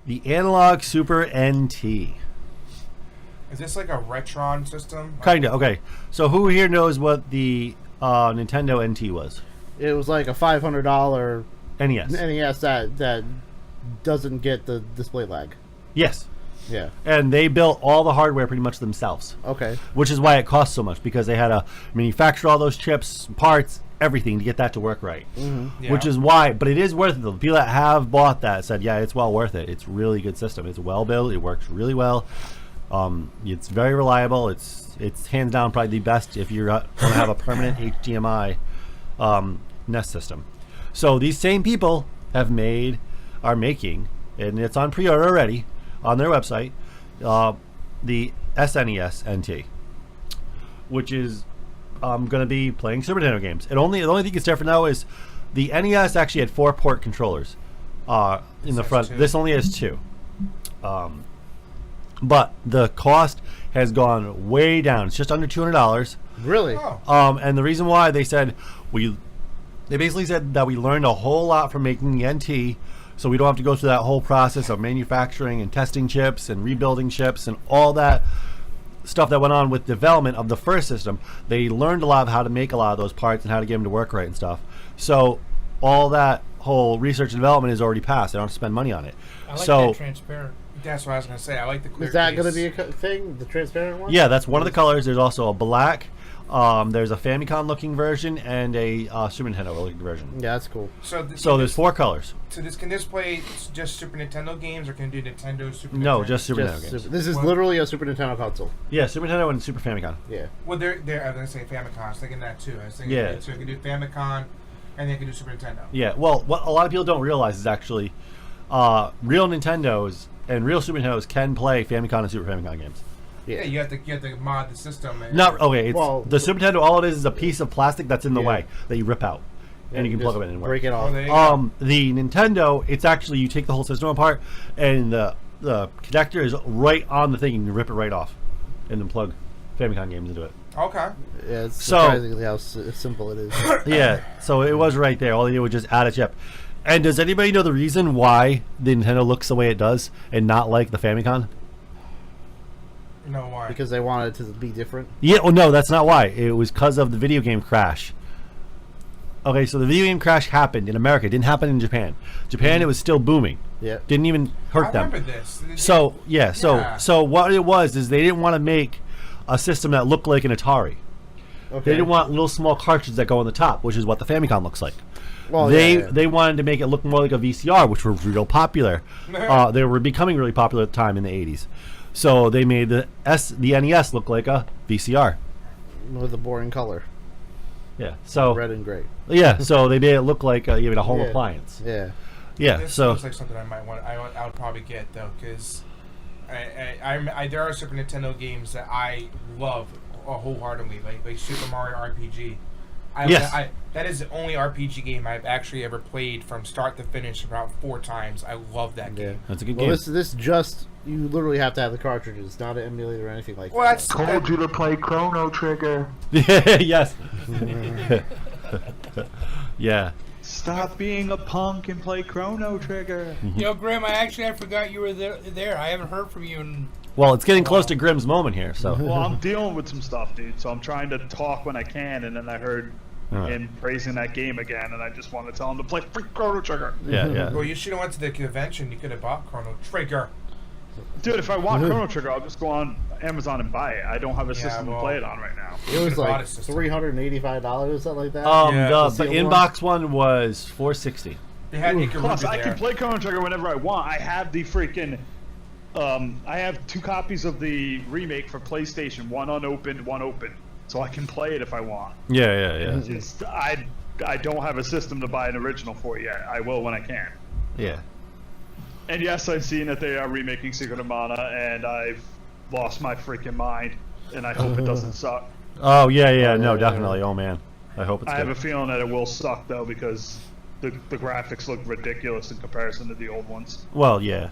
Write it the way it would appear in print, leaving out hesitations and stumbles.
The Analog Super NT. Is this like a Retron system? Kinda. Okay. So who here knows what the Nintendo NT was? It was like a $500 NES. NES that doesn't get the display lag. Yes. Yeah. And they built all the hardware pretty much themselves. Okay. Which is why it cost so much, because they had to manufacture all those chips, parts, everything to get that to work right. Mm-hmm. Yeah. Which is why, but it is worth it. The people that have bought that said, yeah, it's well worth it. It's a really good system. It's well built. It works really well. It's very reliable. It's hands down probably the best if you're going to have a permanent HDMI NES system. So these same people are making, and it's on pre-order already on their website, the SNES NT, which is going to be playing Super Nintendo games. The only thing that's different now is the NES actually had 4 port controllers in the front. 2. This only has 2. But the cost has gone way down. It's just under $200. Really? Oh. And the reason why they basically said that we learned a whole lot from making the NT, so we don't have to go through that whole process of manufacturing and testing chips and rebuilding chips and all that stuff that went on with development of the first system. They learned a lot of how to make a lot of those parts and how to get them to work right and stuff. So all that whole research and development is already passed. They don't have to spend money on it. I like So that transparent. That's what I was going to say. I like the clear Is that case. going to be a thing? The transparent one? yeah, that's one of the colors. There's also a black. There's a Famicom looking version and a Super Nintendo looking version. Yeah, that's cool. So There's 4 colors. So can this play just Super Nintendo games, or can it do Nintendo, Super Nintendo? No, just Super Nintendo games. This is What? literally a Super Nintendo console. Yeah, Super Nintendo and Super Famicom. Yeah. Well, I was going to say Famicom. I was thinking that too. I was thinking Yeah. so it can do Famicom, and then it can do Super Nintendo. Yeah, well, what a lot of people don't realize is actually real Nintendos and real Super Nintendos can play Famicom and Super Famicom games. Yeah, you have to mod the system. And Not okay. It's Well, the Super Nintendo. All it is a piece of plastic that's in the Yeah. way that you rip out, and you can plug Just them in and work. break it Oh, off. there you go. The Nintendo, it's actually you take the whole system apart, and the connector is right on the thing, and you rip it right off, and then plug Famicom games into it. Okay. Yeah, it's So- surprisingly how simple it is. Yeah, so it was right there. All they did was just add a chip. And does anybody know the reason why the Nintendo looks the way it does and not like the Famicom? No, why? Because they wanted it to be different. Yeah, well, no, that's not why. It was because of the video game crash. Okay, so the video game crash happened in America. It didn't happen in Japan. Japan, it was still booming. Yeah. Didn't even hurt I them. remember this. So, yeah, Yeah. so what it was is they didn't want to make a system that looked like an Atari. Okay. They didn't want little small cartridges that go on the top, which is what the Famicom looks like. Well, They wanted to make it look more like a VCR, which were real popular. They were becoming really popular at the time in the 80s. So they made the NES look like a VCR. with a boring color, Yeah. So red and gray. yeah. So they made it look like even a home Yeah. appliance. Yeah. Yeah. This So looks like something I might want. I would probably get though, because there are Super Nintendo games that I love wholeheartedly, like Super Mario RPG. Yes. That is the only RPG game I've actually ever played from start to finish about 4 times. I love that Yeah. game. that's a good Well, game. this just you literally have to have the cartridges, not an emulator or anything like Well, that. that's Told you to play Chrono Trigger. Yes. Yeah. Stop being a punk and play Chrono Trigger. You know, Grim, I forgot you were there. I haven't heard from you in... Well, it's getting close to Grimm's moment here. So Well, I'm dealing with some stuff, dude, so I'm trying to talk when I can, and then I heard him praising that game again, and I just want to tell him to play free Chrono Trigger. yeah, yeah. Well, you should have went to the convention. You could have bought Chrono Trigger. Dude, if I want Chrono Trigger, I'll just go on Amazon and buy it. I don't have a system well, to play it on right now. It was Bought like a system. $385, something like that. Yeah, the the inbox one was $460. They had Ikaruga Plus, I there. can play Chrono Trigger whenever I want. I have the freaking... I have 2 copies of the remake for PlayStation, one unopened, one open. So I can play it if I want. Yeah, yeah, yeah, Just, I don't have a system to buy an original for yet. I will when I can. yeah. And yes, I've seen that they are remaking Secret of Mana, and I've lost my freaking mind, and I hope it doesn't suck. Oh yeah, yeah. Oh, No, yeah, definitely. Oh man, I hope it's I good. have a feeling that it will suck, though, because the graphics look ridiculous in comparison to the old ones. Well, yeah.